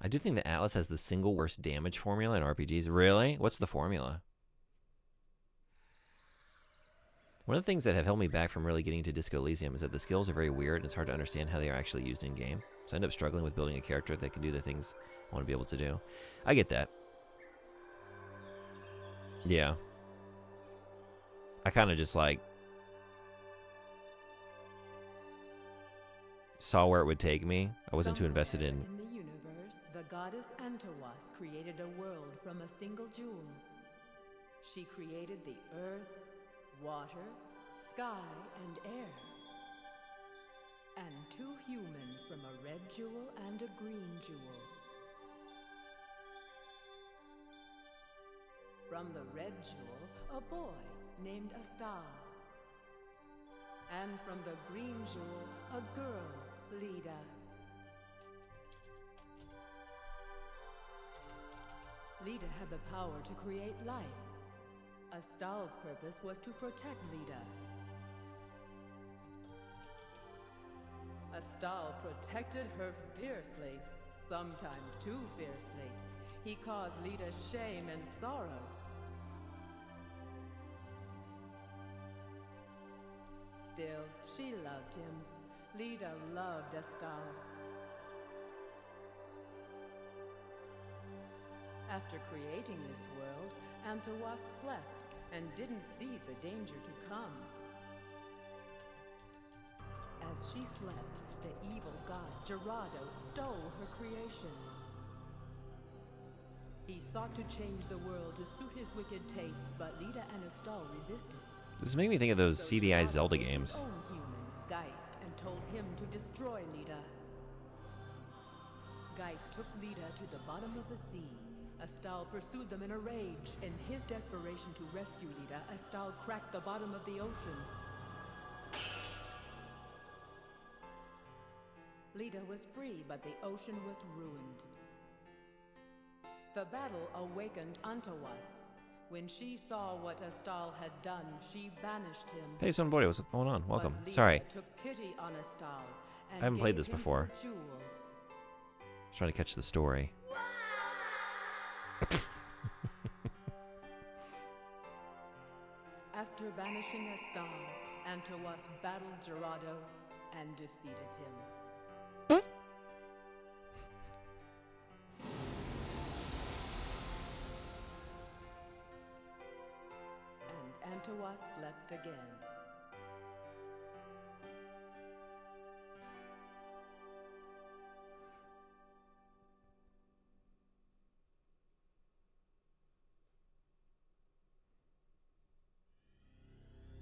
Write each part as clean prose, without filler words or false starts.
I do think that Atlas has the single worst damage formula in RPGs. Really? What's the formula? One of the things that have held me back from really getting to Disco Elysium is that the skills are very weird and it's hard to understand how they are actually used in-game. So I end up struggling with building a character that can do the things I want to be able to do. I get that. Yeah. I kind of just like saw where it would take me. I wasn't too invested in... In the universe, the goddess Antawas created a world from a single jewel. She created the earth, water, sky, and air. And 2 humans from a red jewel and a green jewel. From the red jewel, a boy named Astal. And from the green jewel, a girl, Lida. Lida had the power to create life. Astal's purpose was to protect Lida. Astal protected her fiercely, sometimes too fiercely. He caused Lida shame and sorrow. Still, she loved him. Lida loved Astal. After creating this world, Antawas slept and didn't see the danger to come. As she slept, the evil god Gerardo stole her creation. He sought to change the world to suit his wicked tastes, but Lida and Astal resisted. This made me think of those CDI Zelda games. His own human, Geist, and told him to destroy Lida. Geist took Lida to the bottom of the sea. Astal pursued them in a rage. In his desperation to rescue Lida, Astal cracked the bottom of the ocean. Lida was free, but the ocean was ruined. The battle awakened Antawas. When she saw what Astal had done, she banished him. Hey, Sonbori, what's going on? Welcome. But Lida Sorry, took pity on Astal and I haven't played gave this him before. her jewel. I was trying to catch the story. After banishing Astal, Antawas battled Gerardo and defeated him. And Antawas slept again.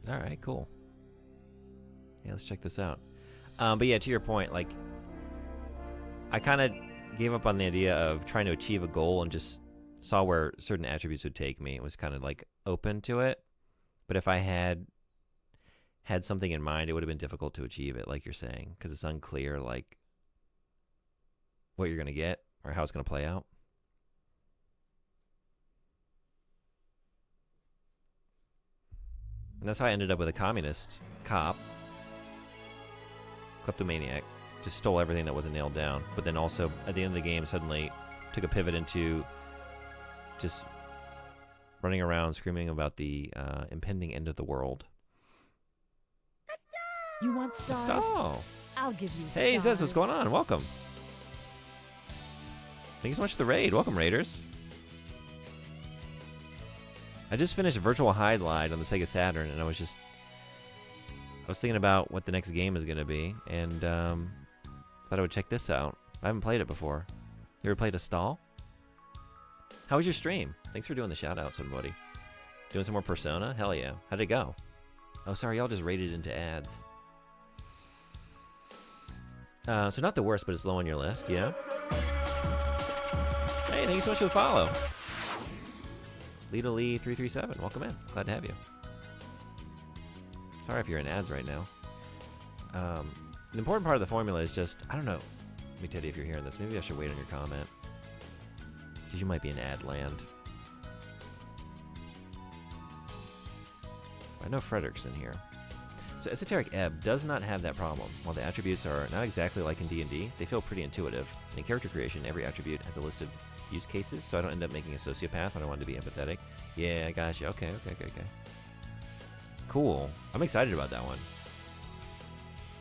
All right, cool. Yeah, let's check this out. But yeah, to your point, like, I kind of gave up on the idea of trying to achieve a goal and just saw where certain attributes would take me. It was kind of like open to it. But if I had something in mind, it would have been difficult to achieve it, like you're saying, because it's unclear, like, what you're going to get or how it's going to play out. And that's how I ended up with a communist cop, kleptomaniac, just stole everything that wasn't nailed down. But then also, at the end of the game, suddenly took a pivot into just running around screaming about the impending end of the world. You want stars? Stall. I'll give you Hey, stars. Zez, what's going on? Welcome. Thank you so much for the raid. Welcome, Raiders. I just finished Virtual Highlight on the Sega Saturn, and I was thinking about what the next game is going to be, and thought I would check this out. I haven't played it before. You ever played Astal? How was your stream? Thanks for doing the shout-out, somebody. Doing some more Persona? Hell yeah. How'd it go? Oh, sorry, y'all just raided into ads. So not the worst, but it's low on your list, yeah? Hey, thank you so much for the follow. Lita Lee 337, welcome in. Glad to have you. Sorry if you're in ads right now. The important part of the formula is just, I don't know. Let me tell you if you're hearing this. Maybe I should wait on your comment. Because you might be in ad land. I know Frederick's in here. So Esoteric Ebb does not have that problem. While the attributes are not exactly like in D&D, they feel pretty intuitive. In character creation, every attribute has a list of use cases, so I don't end up making a sociopath when I want to be empathetic. Yeah, I got you. Okay. Cool. I'm excited about that one.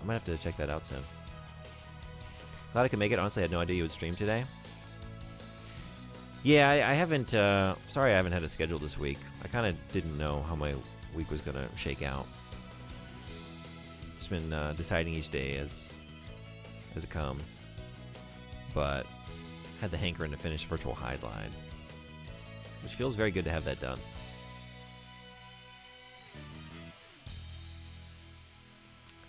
I might have to check that out soon. Glad I could make it. Honestly, I had no idea you would stream today. Yeah, I haven't... sorry I haven't had a schedule this week. I kind of didn't know how my week was going to shake out. Just been deciding each day as it comes. But had the hankering to finish Virtual Hide-Line, which feels very good to have that done.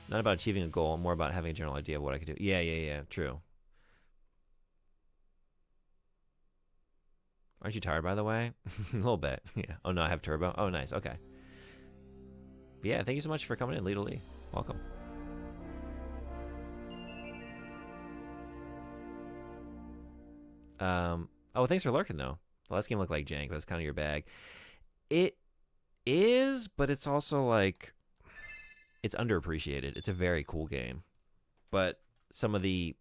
Not about achieving a goal, more about having a general idea of what I could do. Yeah, true. Aren't you tired, by the way? A little bit, yeah. Oh, no, I have turbo. Oh, nice, okay. Yeah, thank you so much for coming in, Lee to Lee. Welcome. Oh, thanks for lurking, though. The last game looked like jank, but that's kind of your bag. It is, but it's also, like... It's underappreciated. It's a very cool game. But some of the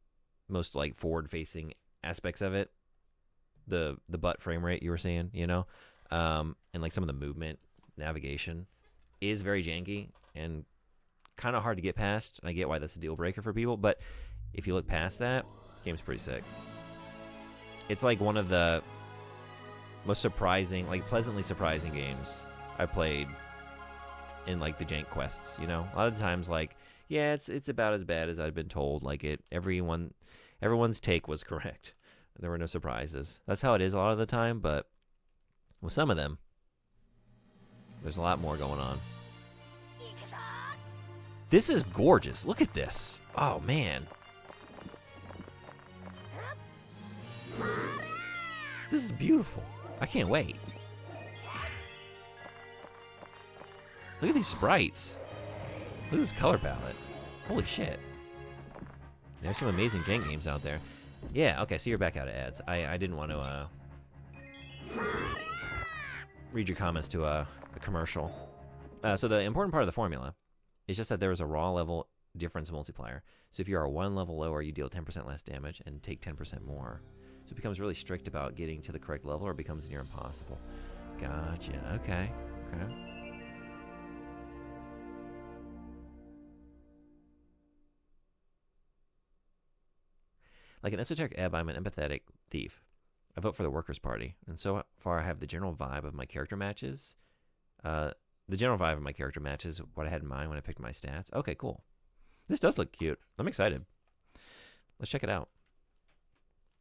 most, like, forward-facing aspects of it, the butt frame rate you were saying, you know, and, like, some of the movement, navigation, is very janky and kind of hard to get past. And I get why that's a deal breaker for people. But if you look past that, the game's pretty sick. It's, like, one of the most surprising, like, pleasantly surprising games I've played in, like, the jank quests, you know? A lot of times, like, yeah, it's about as bad as I'd been told. Like, everyone's take was correct. There were no surprises. That's how it is a lot of the time, but with some of them, there's a lot more going on. This is gorgeous. Look at this. Oh, man. This is beautiful. I can't wait. Look at these sprites. Look at this color palette. Holy shit. There's some amazing jank games out there. Yeah, okay, so you're back out of ads. I didn't want to read your comments to a commercial. So the important part of the formula is just that there is a raw level difference multiplier. So if you are one level lower, you deal 10% less damage and take 10% more. So it becomes really strict about getting to the correct level, or it becomes near impossible. Gotcha. Okay. Like an Esoteric Ebb, I'm an empathetic thief. I vote for the Workers' Party, and so far I have the general vibe of my character matches. The general vibe of my character matches what I had in mind when I picked my stats. Okay, cool. This does look cute. I'm excited. Let's check it out.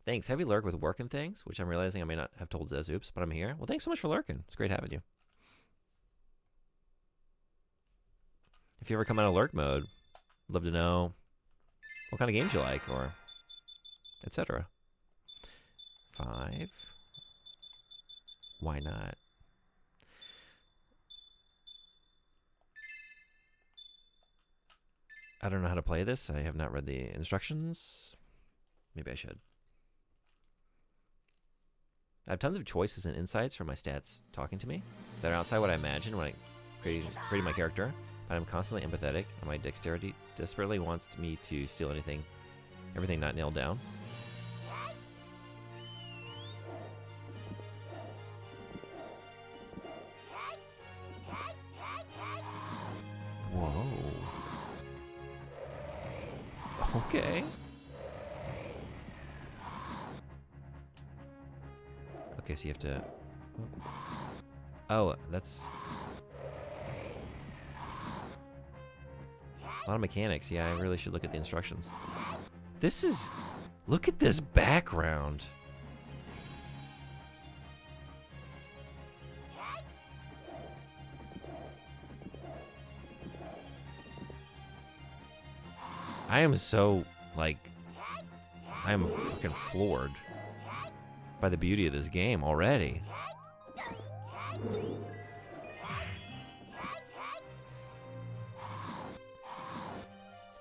Thanks. Heavy lurk with work and things, which I'm realizing I may not have told Zez, oops, but I'm here. Well, thanks so much for lurking. It's great having you. If you ever come out of lurk mode, I'd love to know what kind of games you like, or etc. 5. Why not? I don't know how to play this. I have not read the instructions. Maybe I should. I have tons of choices and insights from my stats talking to me that are outside what I imagined when I created my character, but I'm constantly empathetic, and my dexterity desperately wants me to steal everything not nailed down. Whoa. Okay. Okay, so you have to... Oh, that's... a lot of mechanics. Yeah, I really should look at the instructions. This is... Look at this background. I am so, like... I am fucking floored by the beauty of this game already.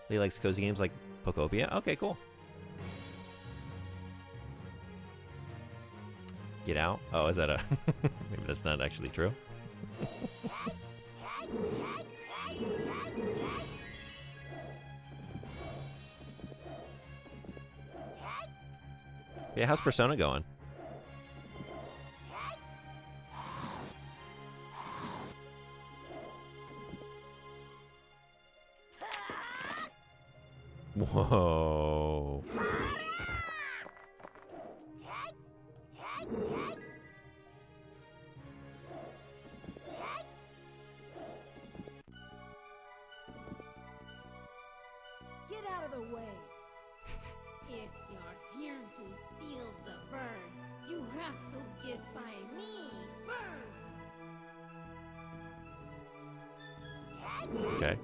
He likes cozy games like Pokopia. Okay, cool. Get out? Oh, is that a... Maybe that's not actually true. Yeah, how's Persona going? Whoa. Get out of the way. If you're here to steal the bird, you have to get by me first. Okay.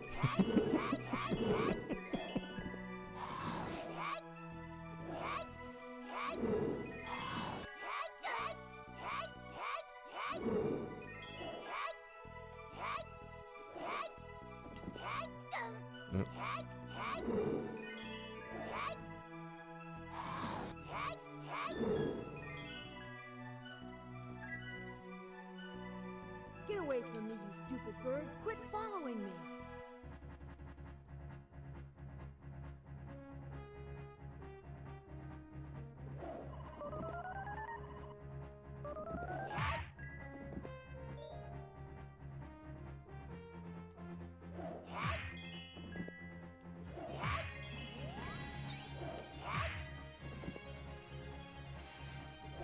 Mm. Get away from me, you stupid bird. Quit following me.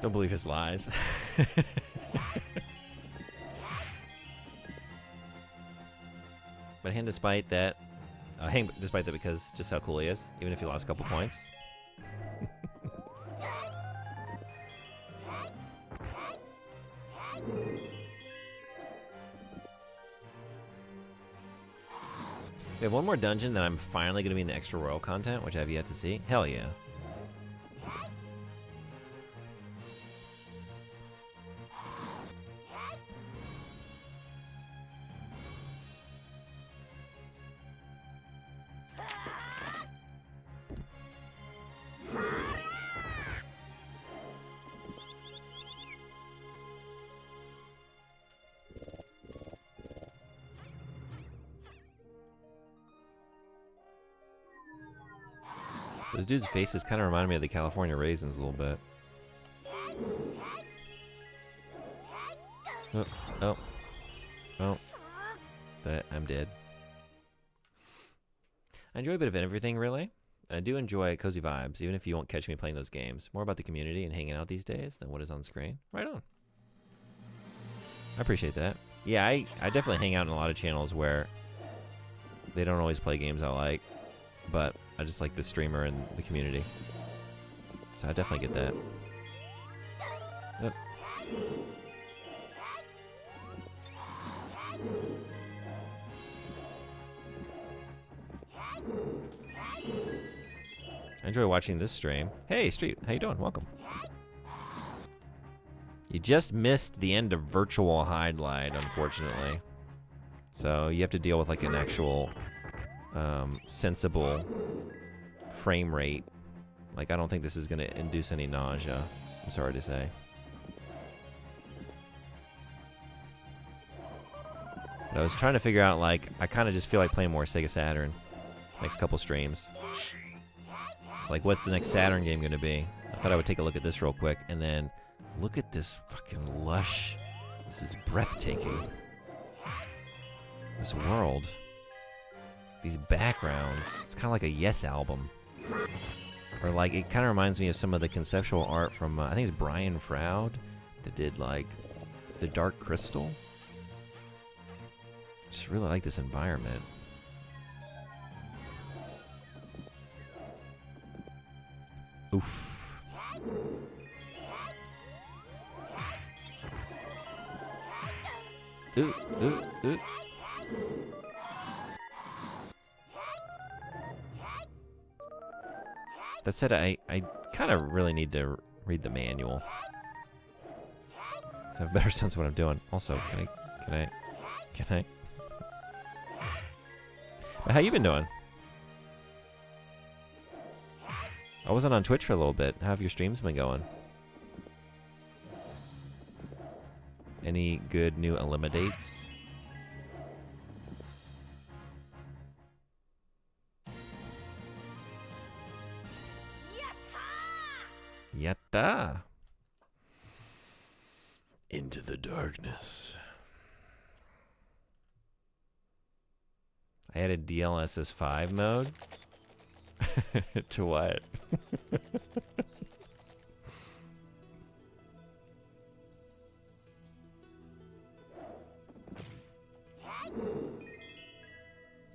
Don't believe his lies. But hang despite that, because just how cool he is, even if he lost a couple points. We have one more dungeon that I'm finally going to be in the extra royal content, which I have yet to see. Hell yeah. Those dudes' faces kind of remind me of the California raisins a little bit. Oh. I'm dead. I enjoy a bit of everything, really. And I do enjoy cozy vibes, even if you won't catch me playing those games. More about the community and hanging out these days than what is on screen. Right on. I appreciate that. Yeah, I definitely hang out in a lot of channels where they don't always play games I like, but I just like the streamer and the community. So I definitely get that. Yep. I enjoy watching this stream. Hey, Street, how you doing? Welcome. You just missed the end of Virtual Highlight, unfortunately. So you have to deal with like an actual sensible frame rate. Like, I don't think this is going to induce any nausea. I'm sorry to say. But I was trying to figure out, like, I kind of just feel like playing more Sega Saturn next couple streams. It's like, what's the next Saturn game going to be? I thought I would take a look at this real quick, and then look at this fucking lush. This is breathtaking. This world. These backgrounds. It's kind of like a Yes album. Or like, it kind of reminds me of some of the conceptual art from, I think it's Brian Froud that did like The Dark Crystal. Just really like this environment. Oof. Ooh. That said, I kind of really need to read the manual to have a better sense of what I'm doing. Also, can I? But how you been doing? I wasn't on Twitch for a little bit. How have your streams been going? Any good new eliminates? Yatta. Into the darkness. I added DLSS 5 mode. To what?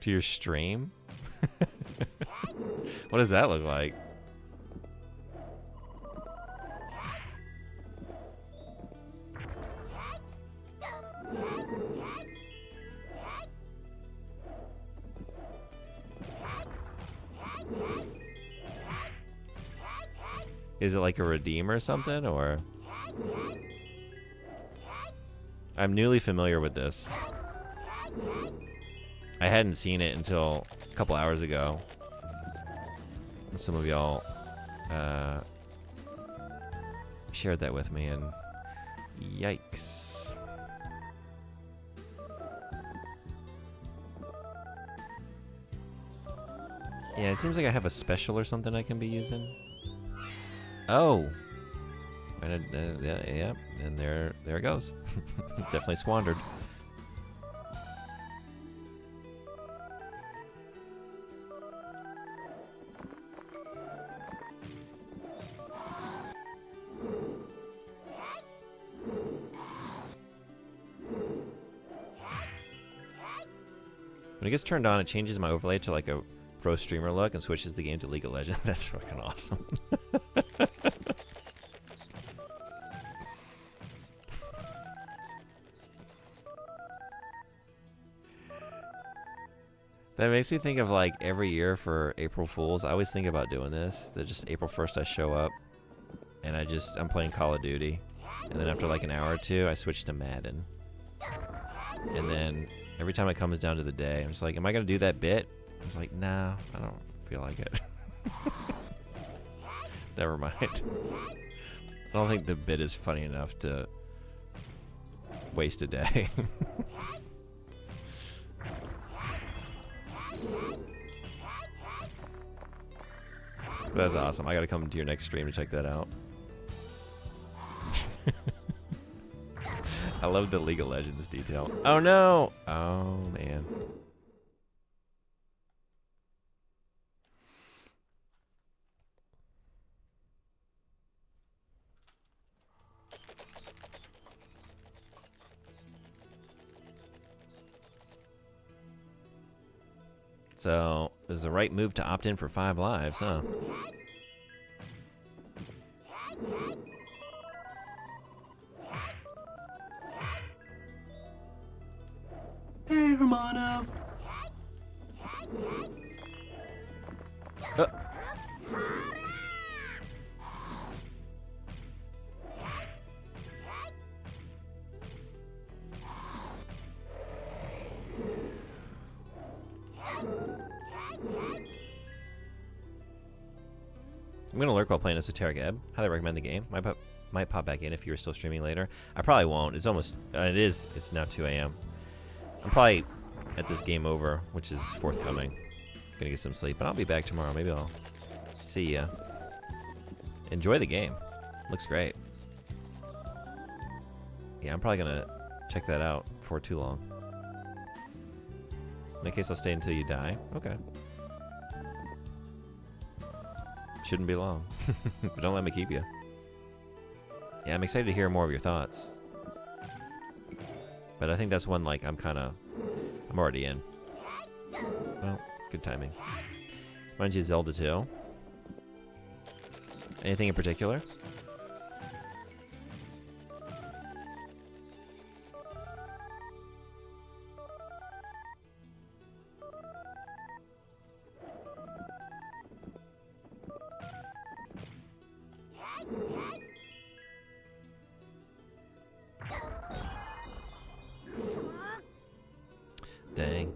To your stream? What does that look like? Is it like a redeem or something, or? I'm newly familiar with this. I hadn't seen it until a couple hours ago. Some of y'all shared that with me, and yikes. Yeah, it seems like I have a special or something I can be using. Oh, and yeah, and there it goes. Definitely squandered. When it gets turned on, it changes my overlay to like a pro streamer look and switches the game to League of Legends. That's fucking awesome. That makes me think of like every year for April Fools. I always think about doing this. That just April 1st I show up and I'm playing Call of Duty. And then after like an hour or two, I switch to Madden. And then every time it comes down to the day, I'm just like, am I going to do that bit? I was like, nah, I don't feel like it. Never mind. I don't think the bit is funny enough to waste a day. That's awesome. I gotta come to your next stream to check that out. I love the League of Legends detail. Oh no! Oh man. So, it was the right move to opt in for 5 lives, huh? Hey, Romano! I'm gonna lurk while playing Esoteric Ebb. Highly recommend the game. Might pop back in if you're still streaming later. I probably won't. It's almost. It's now 2 a.m. I'm probably at this game over, which is forthcoming. Gonna get some sleep, but I'll be back tomorrow. Maybe I'll see ya. Enjoy the game. Looks great. Yeah, I'm probably gonna check that out before too long. In that case, I'll stay until you die. Okay. Shouldn't be long. But don't let me keep you. Yeah, I'm excited to hear more of your thoughts. But I think that's one, like, I'm already in. Well, good timing. Reminds you of Zelda 2. Anything in particular? Dang.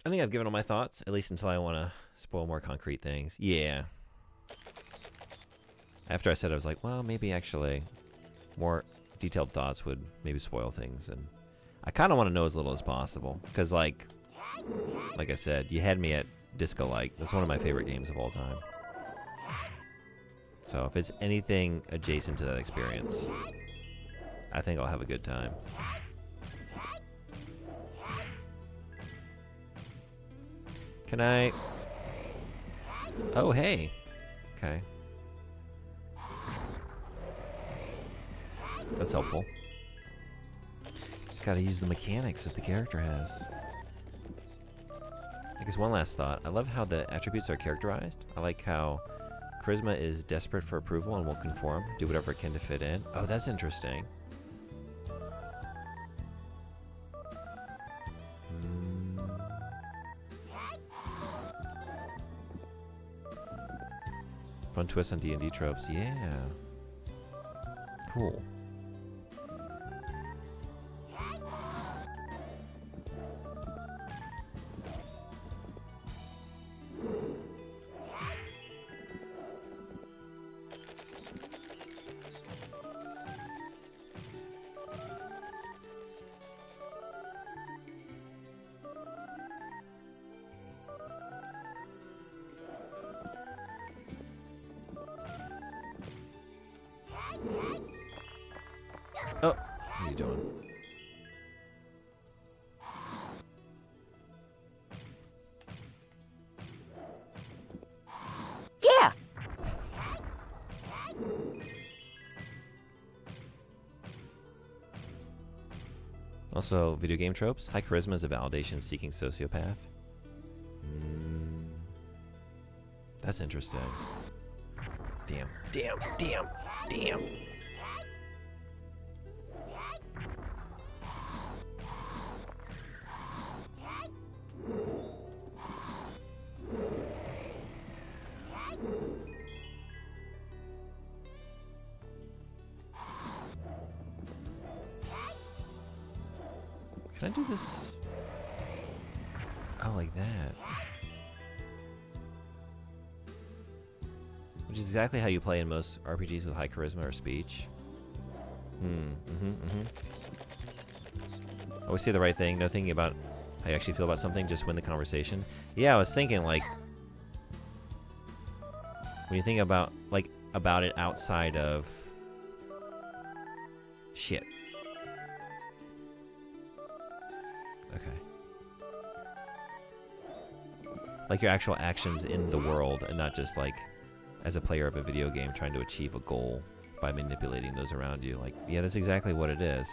I think I've given all my thoughts, at least until I want to spoil more concrete things. Yeah. After I said, I was like, well, maybe actually more detailed thoughts would maybe spoil things. And I kind of want to know as little as possible. Because, like I said, you had me at disco-like. That's one of my favorite games of all time. So if it's anything adjacent to that experience, I think I'll have a good time. Can I... Oh, hey. Okay. That's helpful. Just gotta use the mechanics that the character has. I guess one last thought. I love how the attributes are characterized. I like how charisma is desperate for approval and will conform, do whatever it can to fit in. Oh, that's interesting. Fun twist on D&D tropes. Yeah. Cool. Oh, what are you doing? Yeah! Also, video game tropes. High charisma is a validation-seeking sociopath. That's interesting. Damn, damn, damn, damn. Can I do this? Oh, like that. Which is exactly how you play in most RPGs with high charisma or speech. Always say the right thing, no thinking about how you actually feel about something, just win the conversation. Yeah, I was thinking, like, when you think about, like, about it outside of shit. Okay. Like your actual actions in the world and not just like as a player of a video game trying to achieve a goal by manipulating those around you. Like, yeah, that's exactly what it is.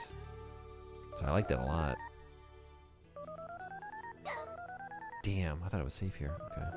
So I like that a lot. Damn, I thought it was safe here. Okay.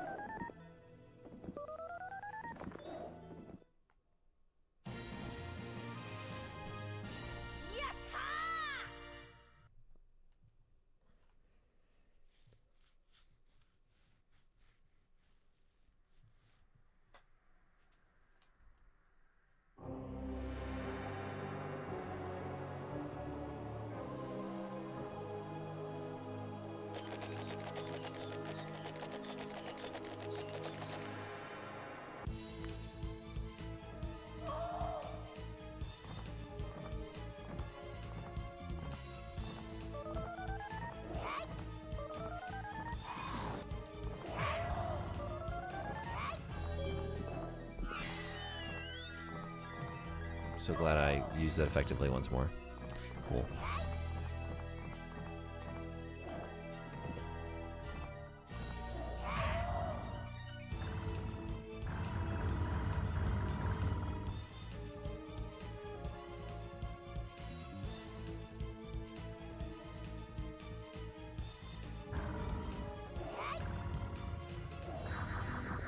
So glad I used that effectively once more. Cool.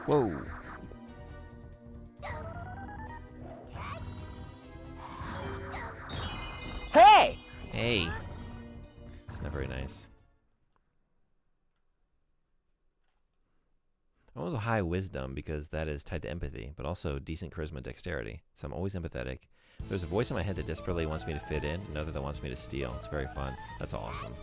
Whoa. Hey! Hey. It's not very nice. I want high wisdom because that is tied to empathy, but also decent charisma and dexterity. So I'm always empathetic. There's a voice in my head that desperately wants me to fit in, another that wants me to steal. It's very fun. That's awesome.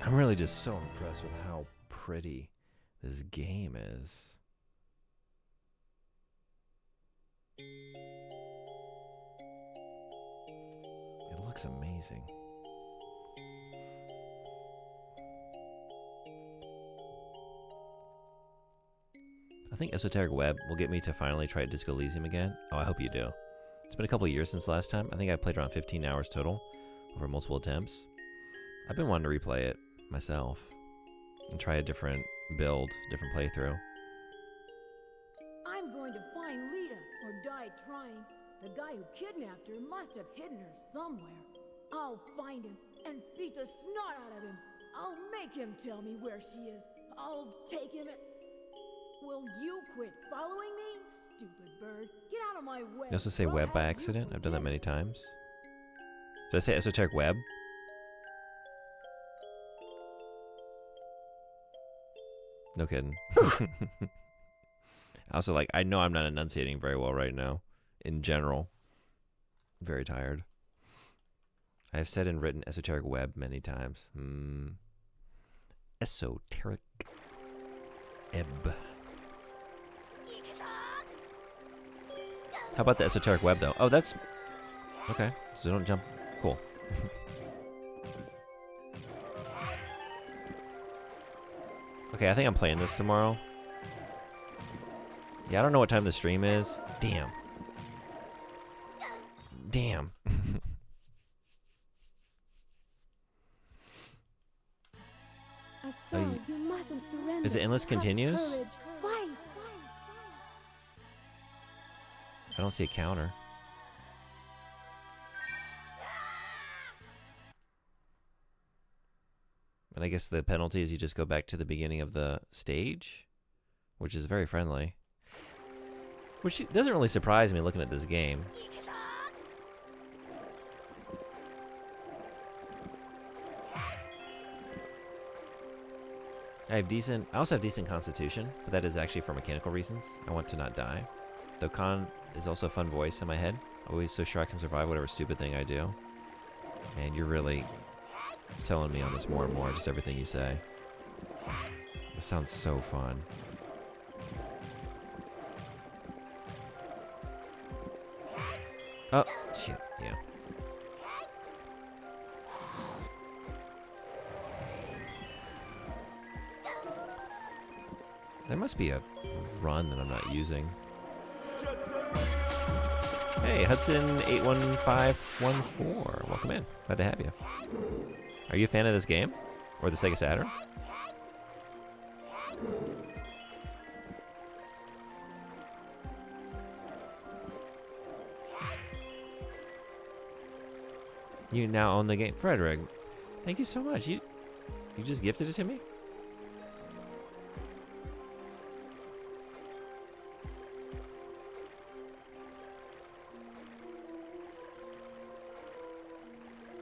I'm really just so impressed with how pretty this game is. It looks amazing. I think Esoteric Web will get me to finally try Disco Elysium again. Oh, I hope you do. It's been a couple years since last time. I think I played around 15 hours total over multiple attempts. I've been wanting to replay it myself and try a different build, different playthrough. I'm going to find Lita or die trying. The guy who kidnapped her must have hidden her somewhere. I'll find him and beat the snot out of him. I'll make him tell me where she is. I'll take him and... Will you quit following me, stupid bird? Get out of my way. You also say web by accident? I've done that many times. Did I say Esoteric Web? No kidding. Also, like, I know I'm not enunciating very well right now. In general. Very tired. I have said and written Esoteric Web many times. Esoteric Ebb. How about the Esoteric Web, though? Oh, that's... Okay, so don't jump. Cool. Okay, I think I'm playing this tomorrow. Yeah, I don't know what time the stream is. Damn. Damn. Astal, you mustn't surrender. Is it Endless Have Continues? courage. Fight. I don't see a counter. And I guess the penalty is you just go back to the beginning of the stage, which is very friendly. Which doesn't really surprise me looking at this game. I also have decent constitution, but that is actually for mechanical reasons. I want to not die. Though Khan is also a fun voice in my head. Always so sure I can survive whatever stupid thing I do. And you're really selling me on this more and more, just everything you say. This sounds so fun. Oh, shit, yeah. There must be a run that I'm not using. Hey, Hudson81514. Welcome in. Glad to have you. Are you a fan of this game? Or the Sega Saturn? You now own the game. Frederick, thank you so much. You just gifted it to me?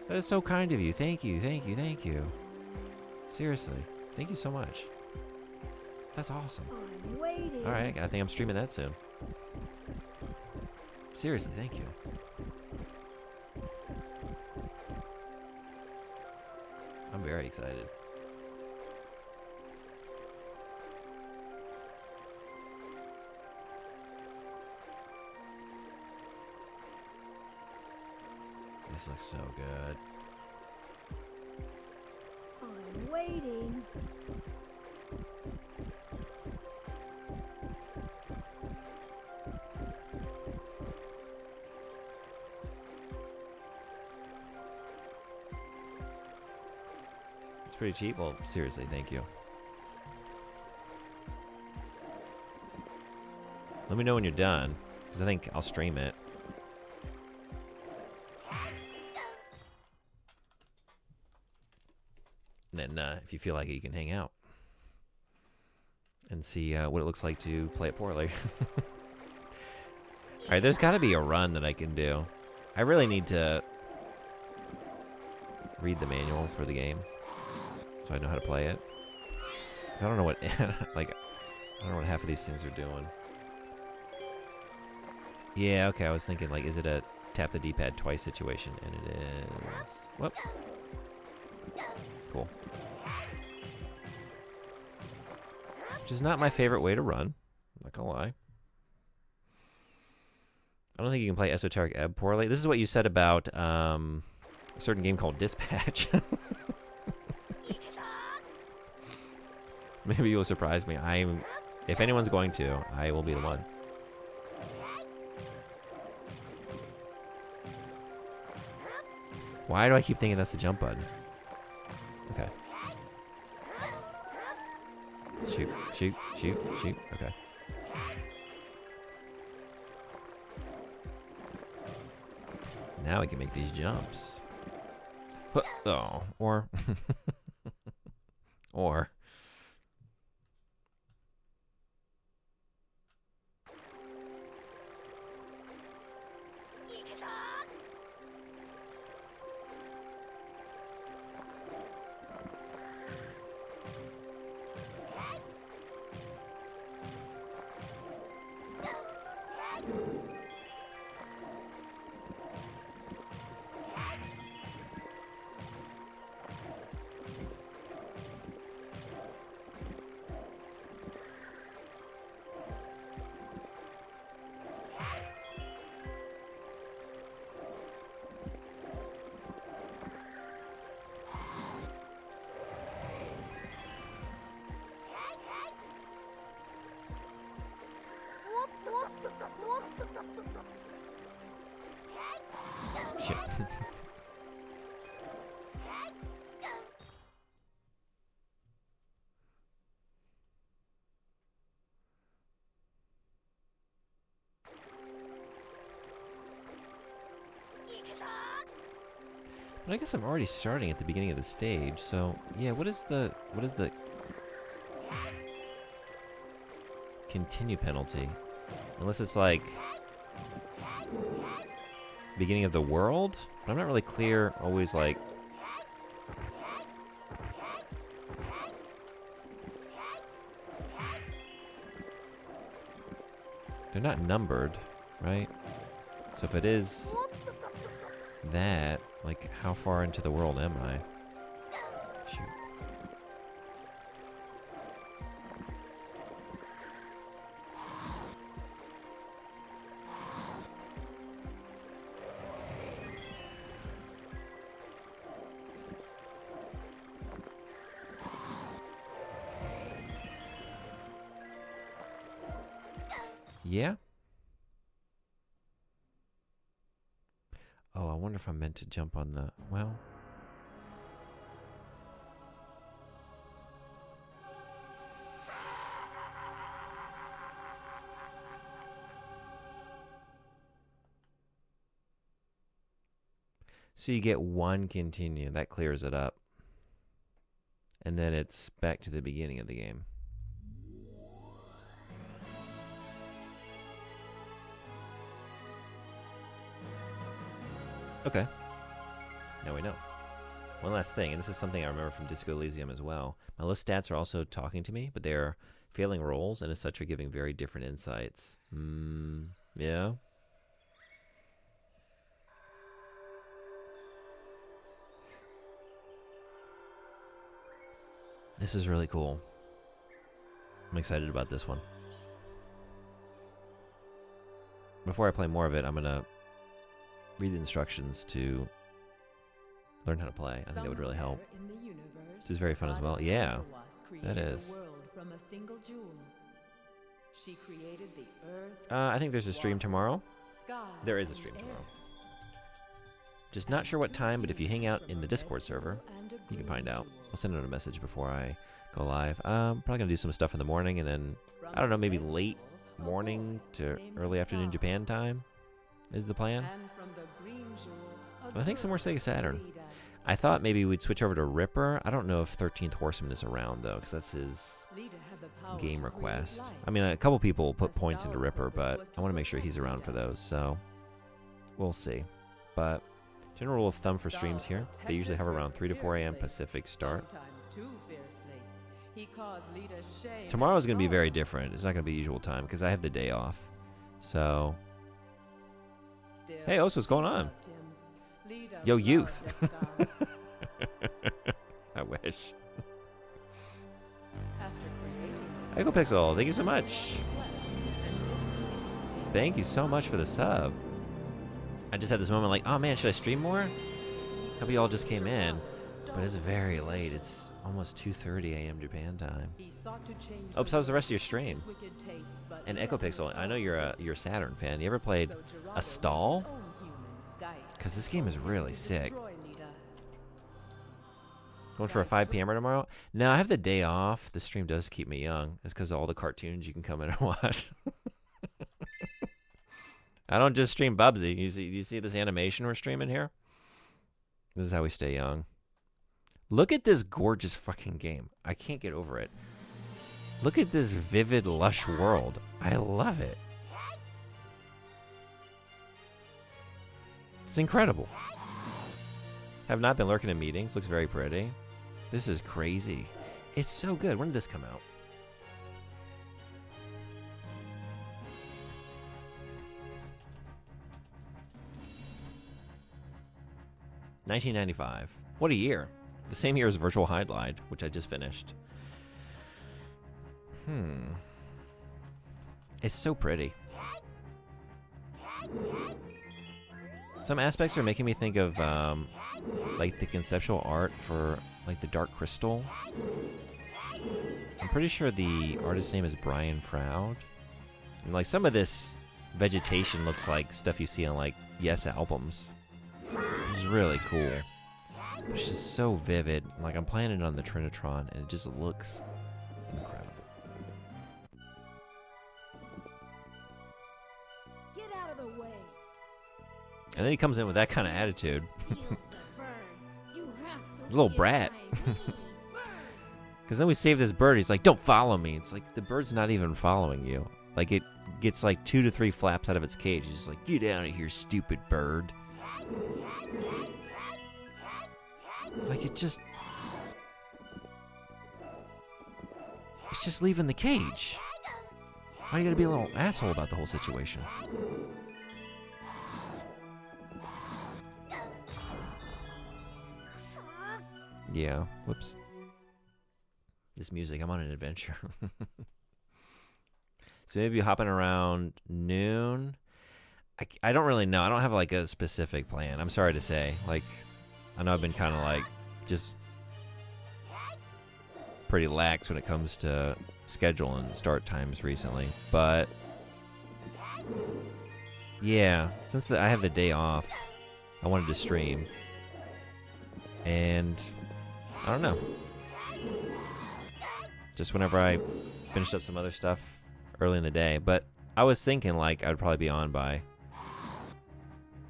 That is so kind of you. Thank you, thank you, thank you. Seriously, thank you so much. That's awesome. I'm waiting. All right, I think I'm streaming that soon. Seriously, thank you. I'm very excited. This looks so good. I'm waiting. It's pretty cheap. Well, seriously, thank you. Let me know when you're done, because I think I'll stream it. And then if you feel like it, you can hang out and see what it looks like to play it poorly. Alright, there's got to be a run that I can do. I really need to read the manual for the game so I know how to play it. Because I don't know what, like, I don't know what half of these things are doing. Yeah, okay, I was thinking, like, is it a tap the D-pad twice situation? And it is. Whoop. Cool. which is not my favorite way to run. I'm not gonna lie. I don't think you can play Esoteric Ebb poorly. This is what you said about a certain game called Dispatch. Maybe you'll surprise me. If anyone's going to, I will be the one. Why do I keep thinking that's the jump button? Okay. Shoot, shoot, shoot, shoot. Okay. Now we can make these jumps. Oh, or... or... Shit. But I guess I'm already starting at the beginning of the stage, so yeah, what is the continue penalty? Unless it's like beginning of the world? But I'm not really clear always like they're not numbered, right? So if it is that, like, how far into the world am I? Shoot. Yeah? Oh, I wonder if I'm meant to jump on the... Well... So you get one continue. That clears it up. And then it's back to the beginning of the game. Okay. Now we know. One last thing, and this is something I remember from Disco Elysium as well. My list stats are also talking to me, but they're failing rolls, and as such are giving very different insights. Yeah? This is really cool. I'm excited about this one. Before I play more of it, I'm going to read the instructions to learn how to play. I think that would really help. Which is very fun as well. Yeah, that is. I think there's a stream tomorrow. There is a stream tomorrow. Just not sure what time, but if you hang out in the Discord server, you can find out. I'll send out a message before I go live. Probably going to do some stuff in the morning, and then, I don't know, maybe late morning to early afternoon Japan time is the plan. And I think some more Sega Saturn. I thought maybe we'd switch over to Ripper. I don't know if 13th Horseman is around, though, because that's his game request. I mean, a couple people put points into Ripper, but I want to make sure he's around for those, so we'll see. But general rule of thumb for streams here, they usually have around 3 to 4 a.m. Pacific start. Tomorrow's going to be very different. It's not going to be usual time because I have the day off. So, hey, Os, what's going on? Yo, youth. I wish. After creating the Echo Pixel, thank you so much. Thank you so much for the sub. I just had this moment like, oh man, should I stream more? Hope you all just came in, but it's very late. It's almost 2:30 a.m. Japan time. Oh, so how's the rest of your stream? And Echo Pixel, I know you're a Saturn fan. You ever played Astal? Because this game is really sick. Going for a 5 p.m. tomorrow? No, I have the day off. The stream does keep me young. It's because of all the cartoons you can come in and watch. I don't just stream Bubsy. You see this animation we're streaming here? This is how we stay young. Look at this gorgeous fucking game. I can't get over it. Look at this vivid, lush world. I love it. It's incredible. Have not been lurking in meetings. Looks very pretty. This is crazy. It's so good. When did this come out? $19.95. What a year. The same year as Virtual Highlight, which I just finished. It's so pretty. Some aspects are making me think of like the conceptual art for like the Dark Crystal. I'm pretty sure the artist's name is Brian Froud. And like some of this vegetation looks like stuff you see on like Yes albums. It's really cool. It's just so vivid. Like I'm playing it on the Trinitron and it just looks incredible. Get out of the way. And then he comes in with that kind of attitude. Little brat. Because then we save this bird. He's like, don't follow me. It's like the bird's not even following you. Like it gets like 2 to 3 flaps out of its cage. He's just like, get out of here, stupid bird. It's like it's just leaving the cage. Why you gotta be a little asshole about the whole situation? Yeah, whoops. This music, I'm on an adventure. So maybe hopping around noon. I don't really know. I don't have like a specific plan. I'm sorry to say. Like, I know I've been kind of like just pretty lax when it comes to schedule and start times recently. But yeah, since I have the day off, I wanted to stream. And I don't know. Just whenever I finished up some other stuff early in the day. But I was thinking like I would probably be on by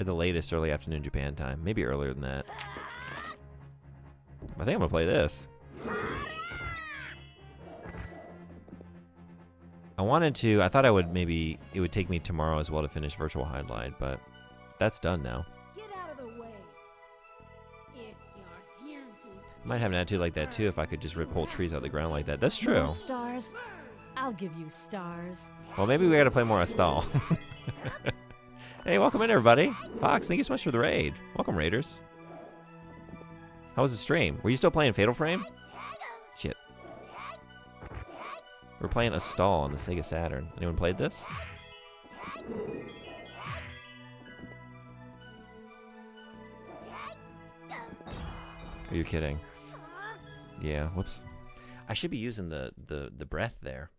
at the latest early afternoon Japan time. Maybe earlier than that. I think I'm going to play this. I thought it would take me tomorrow as well to finish Virtual Highlight, but that's done now. Get out of the way. If you're here to Might have an attitude like that too if I could just rip whole trees out of the ground like that. That's true. Want stars? I'll give you stars. Well, maybe we got to play more Astal. Hey, welcome in, everybody. Fox, thank you so much for the raid. Welcome, Raiders. How was the stream? Were you still playing Fatal Frame? Shit. We're playing Astal on the Sega Saturn. Anyone played this? Are you kidding? Yeah, whoops. I should be using the breath there.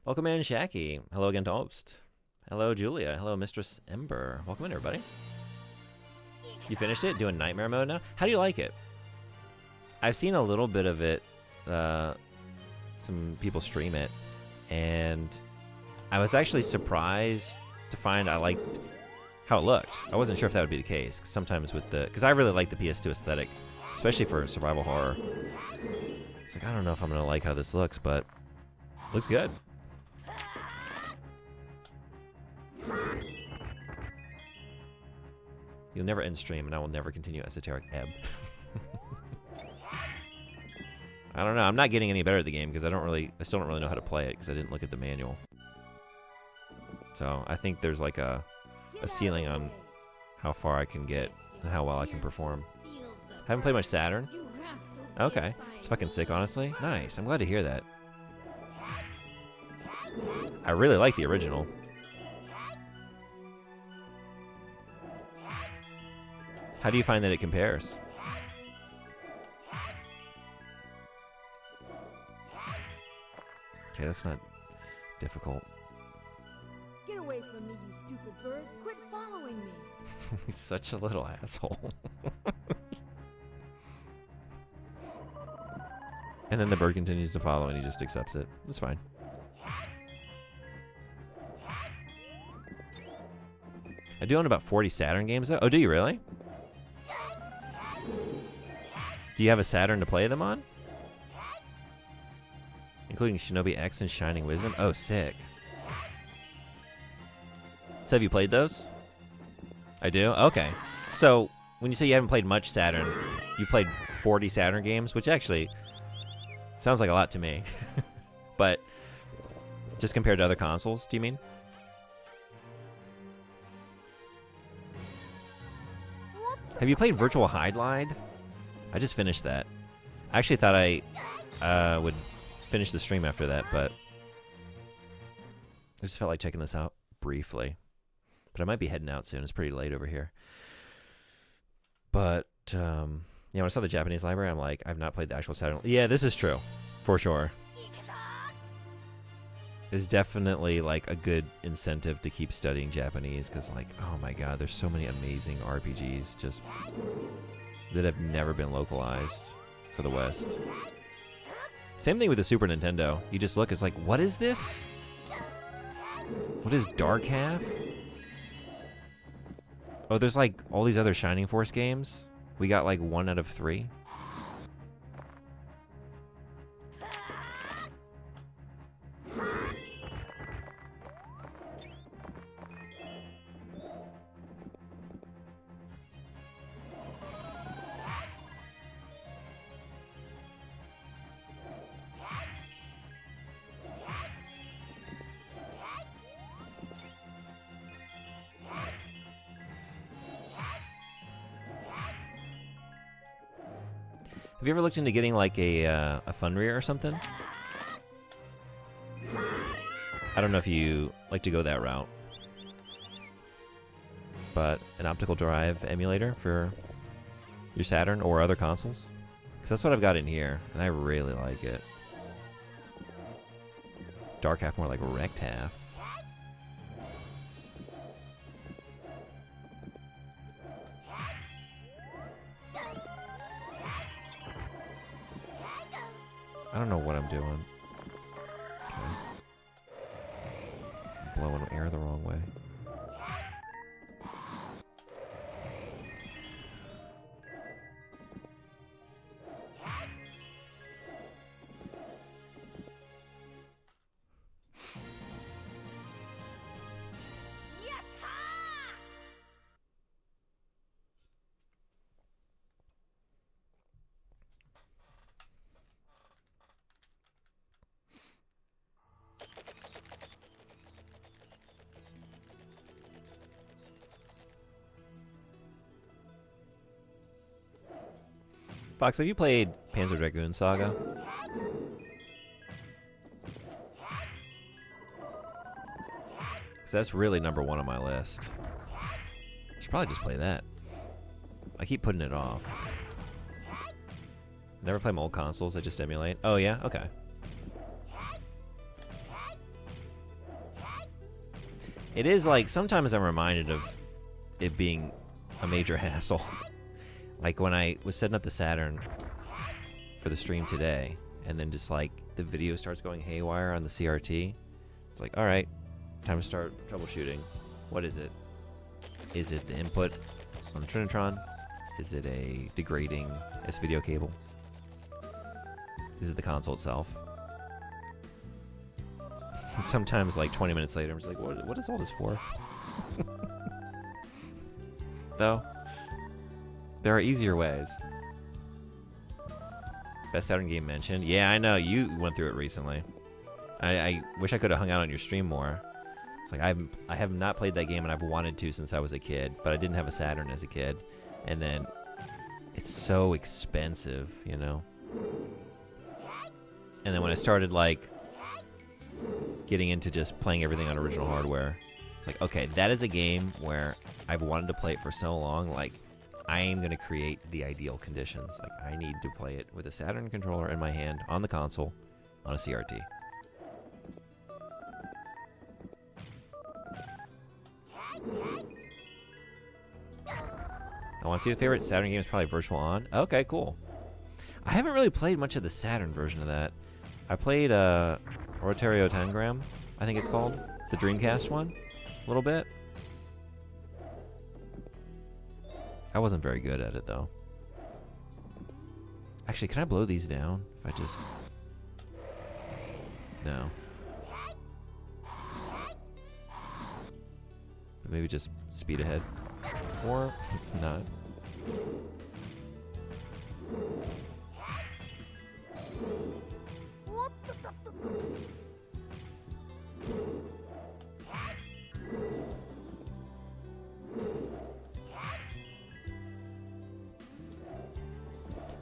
Welcome in, Shaki. Hello again to Obst. Hello, Julia. Hello, Mistress Ember. Welcome in, everybody. You finished it? Doing Nightmare mode now? How do you like it? I've seen a little bit of it. Some people stream it. And I was actually surprised to find I liked how it looked. I wasn't sure if that would be the case. 'Cause sometimes with because I really like the PS2 aesthetic, especially for survival horror. It's like, I don't know if I'm going to like how this looks, but it looks good. You'll never end stream, and I will never continue Esoteric Ebb. I don't know. I'm not getting any better at the game because I still don't really know how to play it because I didn't look at the manual. So I think there's like a ceiling on how far I can get and how well I can perform. Haven't played much Saturn. Okay. It's fucking sick, honestly. Nice. I'm glad to hear that. I really like the original. How do you find that it compares? Okay, that's not difficult. Get away from me, you stupid bird. Quit following me. He's such a little asshole. And then the bird continues to follow and he just accepts it. It's fine. I do own about 40 Saturn games though. Oh, do you really? Do you have a Saturn to play them on? Including Shinobi X and Shining Wisdom? Oh, sick. So have you played those? I do? Okay. So when you say you haven't played much Saturn, you played 40 Saturn games, which actually sounds like a lot to me. But just compared to other consoles, do you mean? Have you played Virtual Hide? I just finished that. I actually thought I would finish the stream after that, but I just felt like checking this out briefly. But I might be heading out soon. It's pretty late over here. But, when I saw the Japanese library, I'm like, I've not played the actual Saturn. Yeah, this is true. For sure. It's definitely, like, a good incentive to keep studying Japanese, because, like, oh my god, there's so many amazing RPGs just that have never been localized for the West. Same thing with the Super Nintendo. You just look, it's like, what is this? What is Dark Half? Oh, there's like all these other Shining Force games. We got like 1 out of 3. Have you ever looked into getting like a Funrear or something? I don't know if you like to go that route, but an optical drive emulator for your Saturn or other consoles? Because that's what I've got in here, and I really like it. Dark Half, more like Rect Half. I don't know what I'm doing. Okay. Blowing air the wrong way. Fox, have you played Panzer Dragoon Saga? Because that's really number 1 on my list. I should probably just play that. I keep putting it off. Never play my old consoles, I just emulate. Oh yeah? Okay. It is like, sometimes I'm reminded of it being a major hassle. Like when I was setting up the Saturn for the stream today, and then just like the video starts going haywire on the CRT. It's like, all right, time to start troubleshooting. What is it? Is it the input on the Trinitron? Is it a degrading S-video cable? Is it the console itself? Sometimes like 20 minutes later, I'm just like, what is all this for? Though, there are easier ways. Best Saturn game mentioned? Yeah, I know. You went through it recently. I wish I could have hung out on your stream more. It's like I have not played that game, and I've wanted to since I was a kid, but I didn't have a Saturn as a kid. And then it's so expensive, you know? And then when I started like getting into just playing everything on original hardware, it's like, okay, that is a game where I've wanted to play it for so long. Like, I am going to create the ideal conditions. Like, I need to play it with a Saturn controller in my hand on the console on a CRT. I want to. Favorite Saturn game is probably Virtual On. Okay, cool. I haven't really played much of the Saturn version of that. I played Oratorio Tangram, I think it's called. The Dreamcast one. A little bit. I wasn't very good at it, though. Actually, can I blow these down? If I just... No. But maybe just speed ahead. Or not.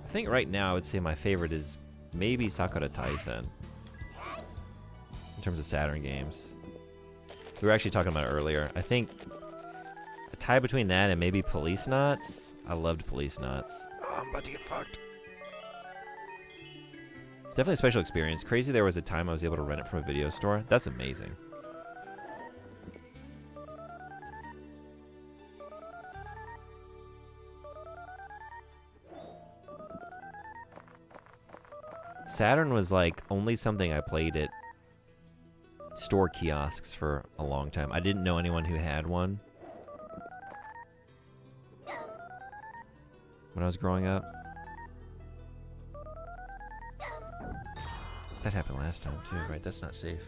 I think right now I would say my favorite is maybe Sakura Taisen in terms of Saturn games. We were actually talking about it earlier. I think a tie between that and maybe Police Knots. I loved Police Knots. Oh, I'm about to get fucked. Definitely a special experience. Crazy there was a time I was able to rent it from a video store. That's amazing. Saturn was like only something I played at store kiosks for a long time. I didn't know anyone who had one when I was growing up. That happened last time too, right? That's not safe.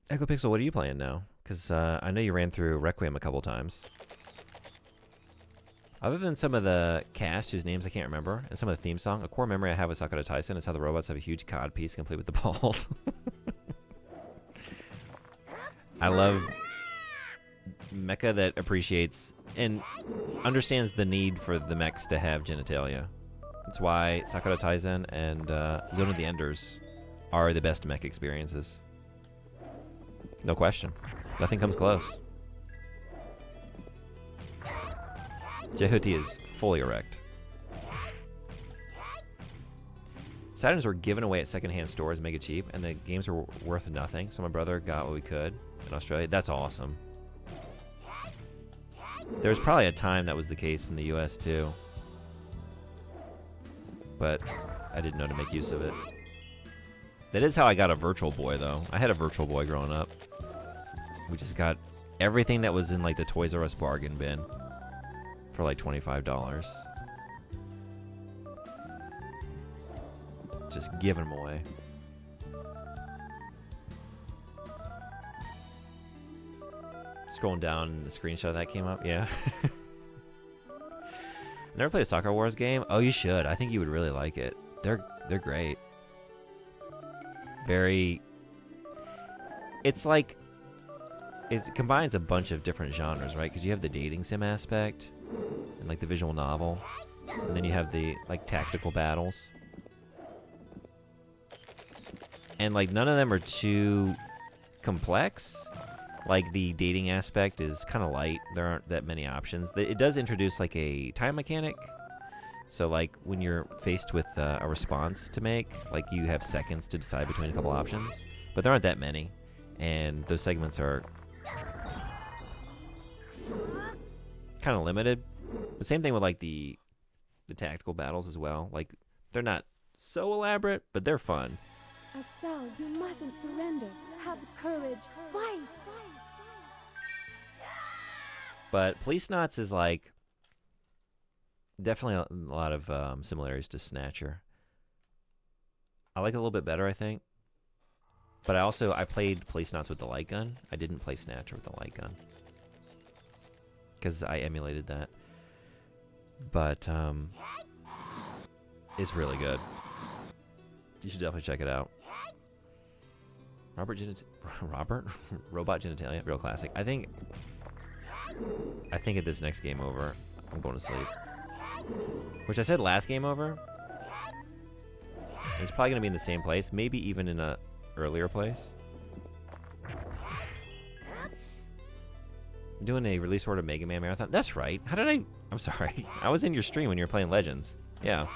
Echo Pixel, what are you playing now? Because I know you ran through Requiem a couple times. Other than some of the cast, whose names I can't remember, and some of the theme song, a core memory I have with Sakura Taisen is how the robots have a huge cod piece complete with the balls. I love mecha that appreciates and understands the need for the mechs to have genitalia. That's why Sakura Taisen and Zone of the Enders are the best mech experiences. No question. Nothing comes close. Jehuti is fully erect. Saturns were given away at secondhand stores, mega cheap, and the games were worth nothing. So my brother got what we could in Australia. That's awesome. There's probably a time that was the case in the US too, but I didn't know to make use of it. That is how I got a Virtual Boy, though. I had a Virtual Boy growing up. We just got everything that was in like the Toys R Us bargain bin for like $25. Just giving them away. Scrolling down, the screenshot that came up. Yeah. Never played a Soccer Wars game? Oh, you should. I think you would really like it. They're great. Very. It's like it combines a bunch of different genres, right? Because you have the dating sim aspect and like the visual novel, and then you have the like tactical battles, and like none of them are too complex. Like the dating aspect is kind of light. There aren't that many options. It does introduce like a time mechanic. So like when you're faced with a response to make, like you have seconds to decide between a couple options, but there aren't that many, and those segments are kind of limited. The same thing with like the tactical battles as well. Like they're not so elaborate, but they're fun. Astal, you mustn't surrender. Have courage. Fight. But Police Knots is like definitely a lot of similarities to Snatcher. I like it a little bit better, I think. But I played Police Knots with the light gun. I didn't play Snatcher with the light gun because I emulated that. But it's really good. You should definitely check it out. Robot Genitalia, real classic. I think at this next game over, I'm going to sleep. Which I said last game over. It's probably going to be in the same place. Maybe even in a earlier place. I'm doing a release order Mega Man marathon. That's right. How did I... I'm sorry. I was in your stream when you were playing Legends. Yeah.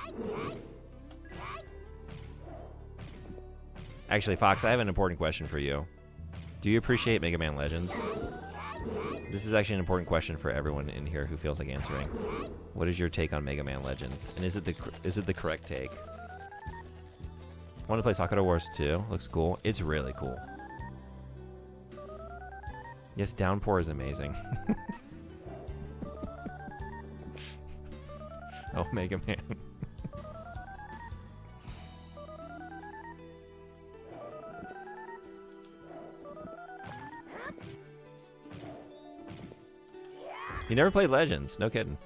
Actually, Fox, I have an important question for you. Do you appreciate Mega Man Legends? This is actually an important question for everyone in here who feels like answering. What is your take on Mega Man Legends? And is it the correct take? I want to play Sakura Wars 2. Looks cool. It's really cool. Yes, Downpour is amazing. Oh, Mega Man. You never played Legends? No kidding.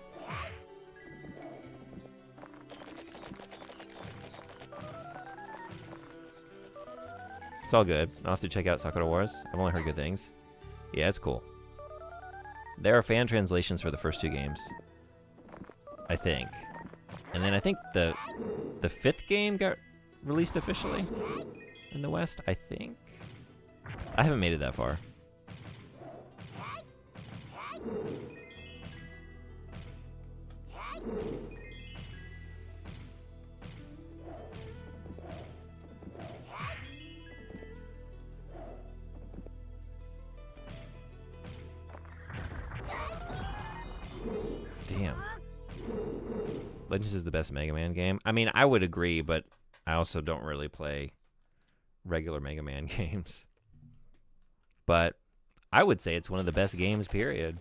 It's all good. I'll have to check out Sakura Wars. I've only heard good things. Yeah, it's cool. There are fan translations for the first two games, I think. And then I think the fifth game got released officially in the West, I think. I haven't made it that far. Damn. Legends is the best Mega Man game. I mean, I would agree, but I also don't really play regular Mega Man games. But I would say it's one of the best games, period.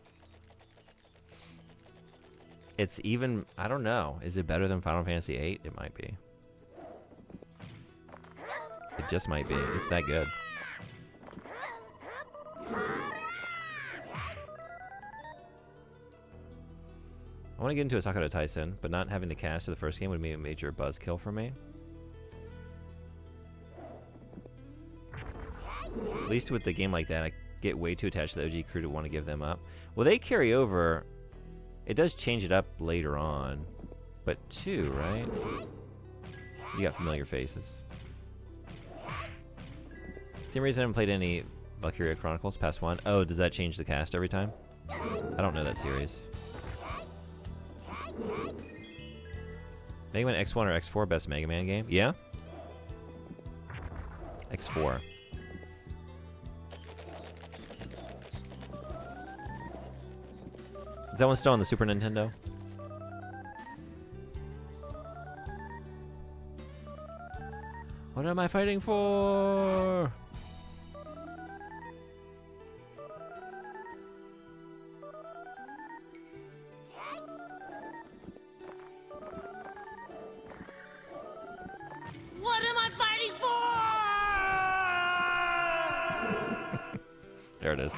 It's even, I don't know. Is it better than Final Fantasy VIII? It might be. It just might be. It's that good. I want to get into a Sakura Taisen, but not having the cast of the first game would be a major buzzkill for me. At least with the game like that, I get way too attached to the OG crew to want to give them up. Well, they carry over. It does change it up later on, but two, right? You got familiar faces. Same reason I haven't played any Valkyria Chronicles past one. Oh, does that change the cast every time? I don't know that series. Mega Man X1 or X4 best Mega Man game? Yeah? X4. Is that one still on the Super Nintendo? What am I fighting for? What am I fighting for? There it is.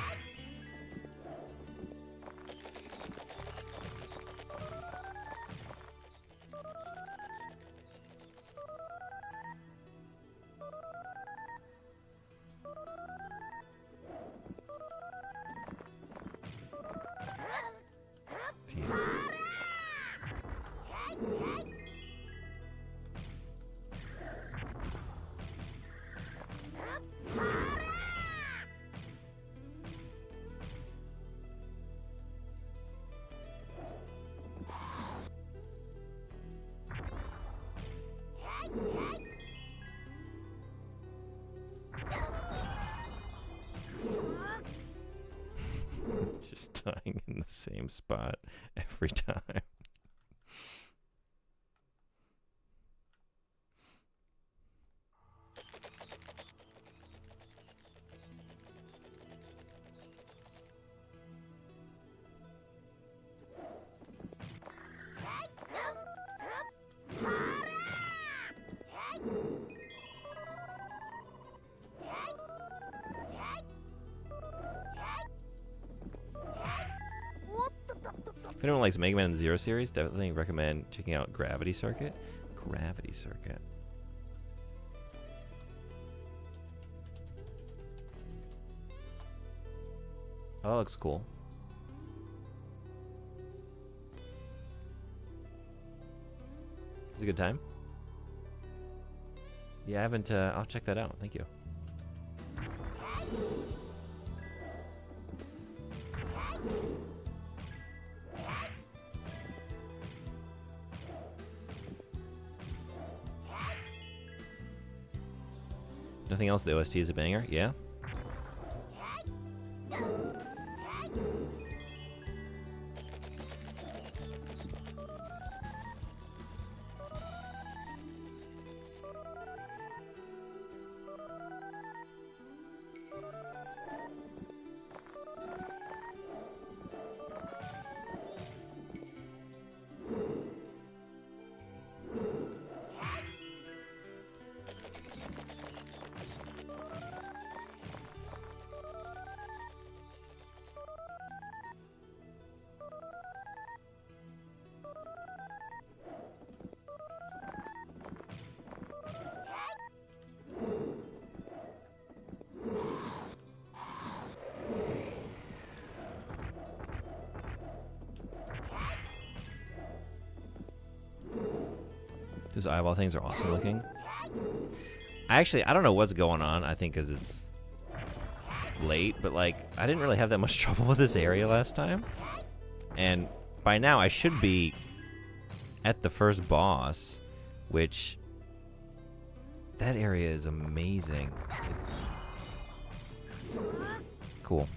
Just dying in the same spot every time. If anyone likes Mega Man and Zero series, definitely recommend checking out Gravity Circuit. Gravity Circuit. Oh, that looks cool. It's a good time. Yeah, I haven't. I'll check that out. Thank you. Nothing else. The OST is a banger. Yeah. Those eyeball things are awesome looking. I don't know what's going on. I think because it's late, but like I didn't really have that much trouble with this area last time. And by now I should be at the first boss, which that area is amazing. It's cool.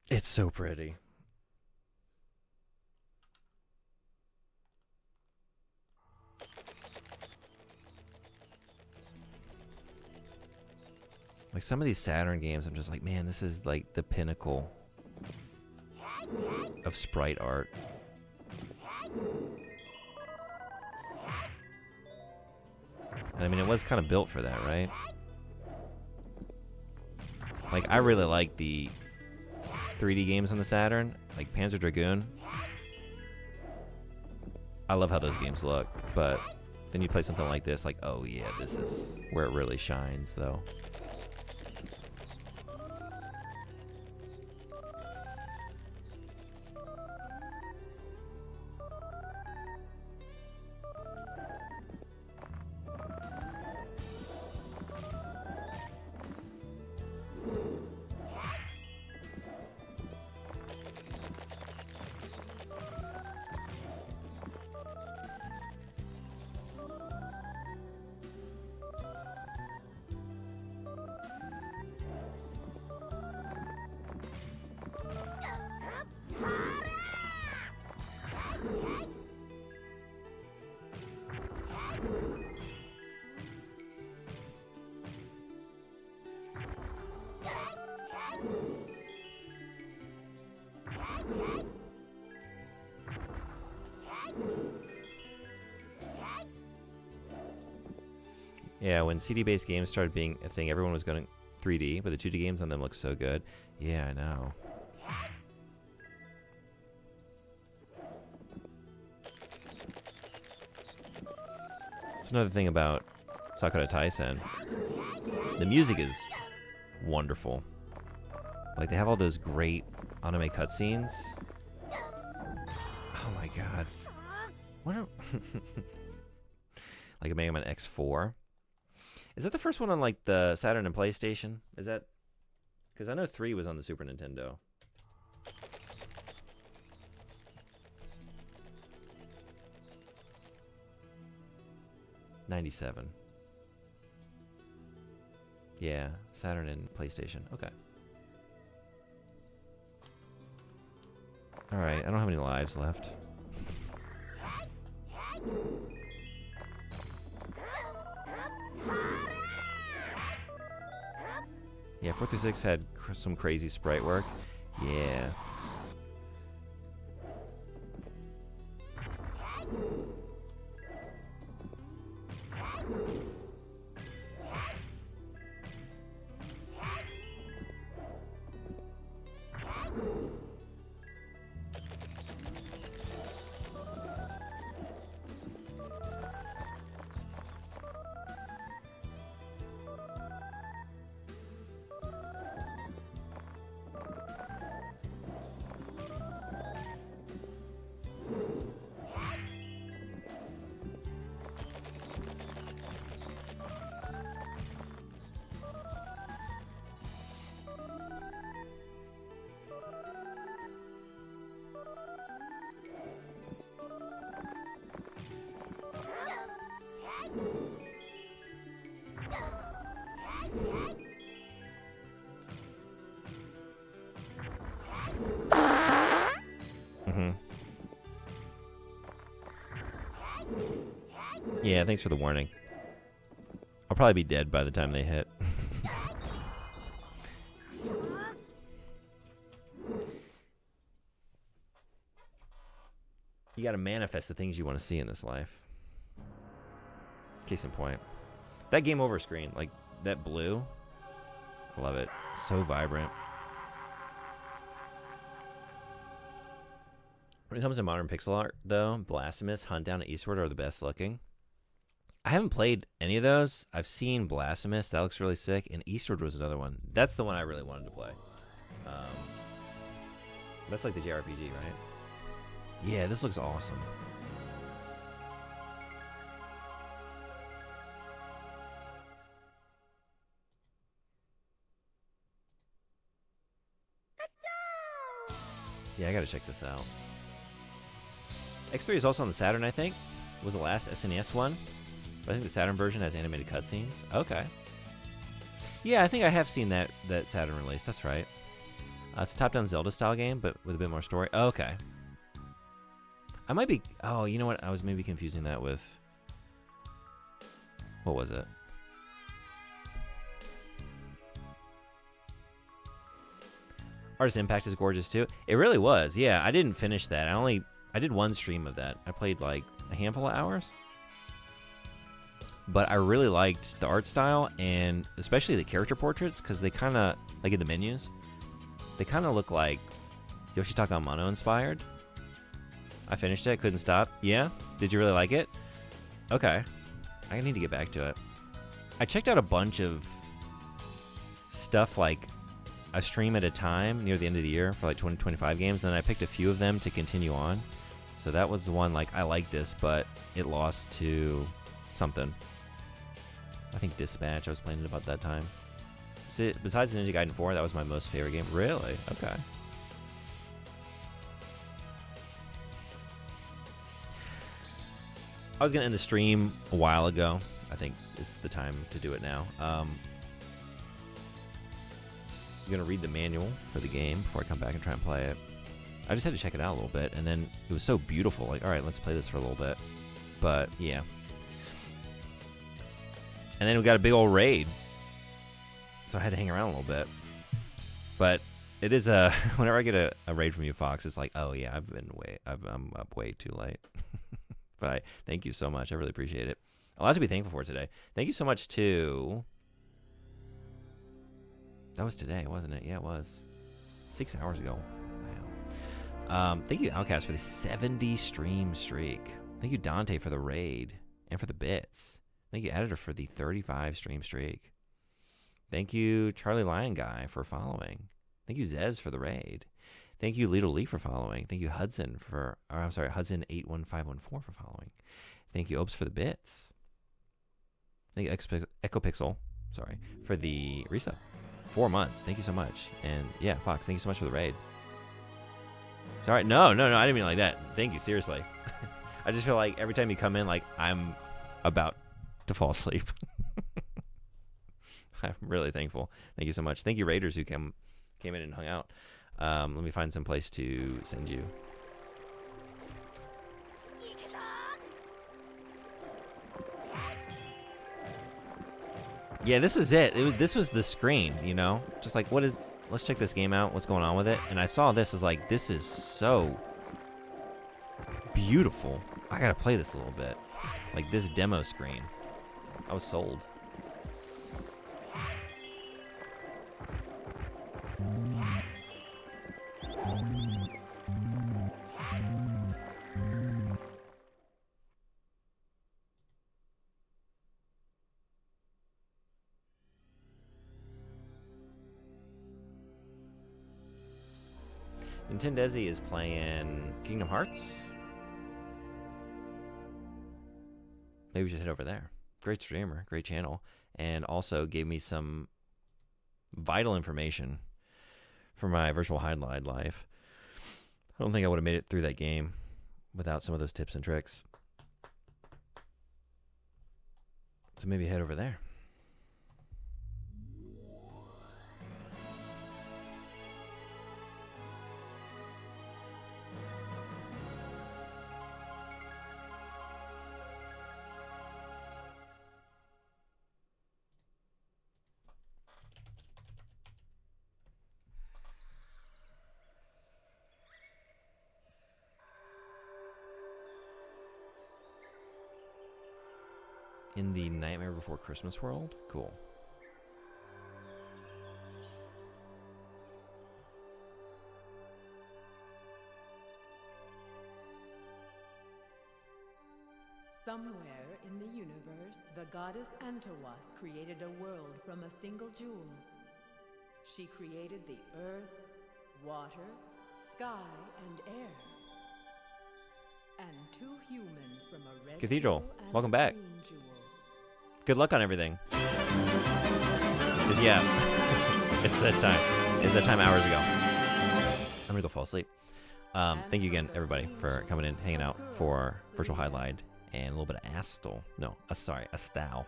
It's so pretty. Like some of these Saturn games, I'm just like, man, this is like the pinnacle of sprite art. And I mean, it was kind of built for that, right? Like, I really like the 3D games on the Saturn, like Panzer Dragoon. I love how those games look, but then you play something like this, like, oh yeah, this is where it really shines, though. Yeah, when CD-based games started being a thing, everyone was going 3D, but the 2D games on them look so good. Yeah, I know. That's another thing about Sakura Taisen. The music is wonderful. Like, they have all those great anime cutscenes. Oh my god. What are... like a Mega Man X4. Is that the first one on like the Saturn and PlayStation? Is that... Because I know 3 was on the Super Nintendo. '97. Yeah, Saturn and PlayStation. Okay. Alright, I don't have any lives left. Yeah, 4 through 6 had some crazy sprite work. Yeah. Mm-hmm. Yeah, thanks for the warning. I'll probably be dead by the time they hit. You gotta manifest the things you want to see in this life. Case in point. That game over screen, like that blue, I love it. So vibrant. When it comes to modern pixel art, though, Blasphemous, Huntdown, and Eastward are the best looking. I haven't played any of those. I've seen Blasphemous. That looks really sick. And Eastward was another one. That's the one I really wanted to play. That's like the JRPG, right? Yeah, this looks awesome. Astal! Yeah, I gotta check this out. X3 is also on the Saturn, I think. It was the last SNES one. But I think the Saturn version has animated cutscenes. Okay. Yeah, I think I have seen that Saturn release. That's right. It's a top-down Zelda-style game, but with a bit more story. Oh, okay. I might be... Oh, you know what? I was maybe confusing that with... What was it? Artist Impact is gorgeous, too. It really was. Yeah, I didn't finish that. I did one stream of that. I played, like, a handful of hours. But I really liked the art style, and especially the character portraits, because they kind of, like in the menus, they kind of look like Yoshitaka Amano inspired. I finished it, couldn't stop. Yeah? Did you really like it? Okay. I need to get back to it. I checked out a bunch of stuff, like a stream at a time near the end of the year for like 20-25 games, and then I picked a few of them to continue on. So that was the one, like, I like this, but it lost to something. I think Dispatch, I was playing it about that time. So, besides Ninja Gaiden 4, that was my most favorite game. Really? Okay. I was going to end the stream a while ago. I think is the time to do it now. I'm going to read the manual for the game before I come back and try and play it. I just had to check it out a little bit, and then it was so beautiful. Like, all right, let's play this for a little bit. But, yeah. And then we got a big old raid. So I had to hang around a little bit. But it is whenever I get a raid from you, Fox, it's like, oh yeah, I'm up way too late. But thank you so much. I really appreciate it. A lot to be thankful for today. Thank you so much to... That was today, wasn't it? Yeah, it was. 6 hours ago. Wow. Thank you, Outcast, for the 70 stream streak. Thank you, Dante, for the raid and for the bits. Thank you, Editor, for the 35 stream streak. Thank you, Charlie Lion Guy, for following. Thank you, Zez, for the raid. Thank you, Little Lee, for following. Thank you, Hudson, Hudson81514 for following. Thank you, Obes, for the bits. Thank you, Ecopixel, for the resub. 4 months. Thank you so much. And yeah, Fox, thank you so much for the raid. Sorry, no, I didn't mean it like that. Thank you, seriously. I just feel like every time you come in, like, I'm about to fall asleep. I'm really thankful. Thank you so much. Thank you, Raiders, who came in and hung out. Let me find some place to send you. Yeah, this is it. This was the screen, you know? Just like, let's check this game out. What's going on with it? And I saw this as like, this is so beautiful. I gotta play this a little bit. Like this demo screen. I was sold. Nintendezi is playing Kingdom Hearts. Maybe we should head over there. Great streamer, great channel, and also gave me some vital information for my virtual highlight life. I don't think I would have made it through that game without some of those tips and tricks. So maybe head over there. in the Nightmare Before Christmas world. Cool. Somewhere in the universe, the goddess Antawas created a world from a single jewel. She created the earth, water, sky, and air. And two humans from a red Cathedral, jewel and welcome a back. green jewel. Good luck on everything. Cause yeah, it's that time. It's that time hours ago. I'm gonna go fall asleep. Thank you again, everybody, for coming in, hanging out for Virtual Highlight and a little bit of Astal. No, Astal.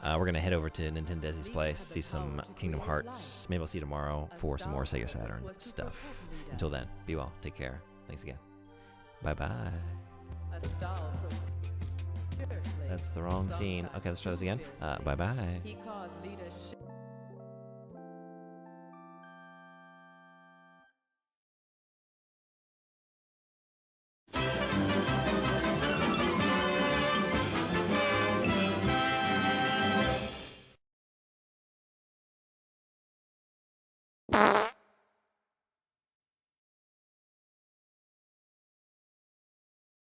We're gonna head over to Nintendo's place, see some Kingdom Hearts. Maybe I'll see you tomorrow for some more Sega Saturn stuff. Until then, be well. Take care. Thanks again. Bye-bye. Astal That's the wrong scene. Okay, let's try this again. Bye-bye. He caused leadership. Bye.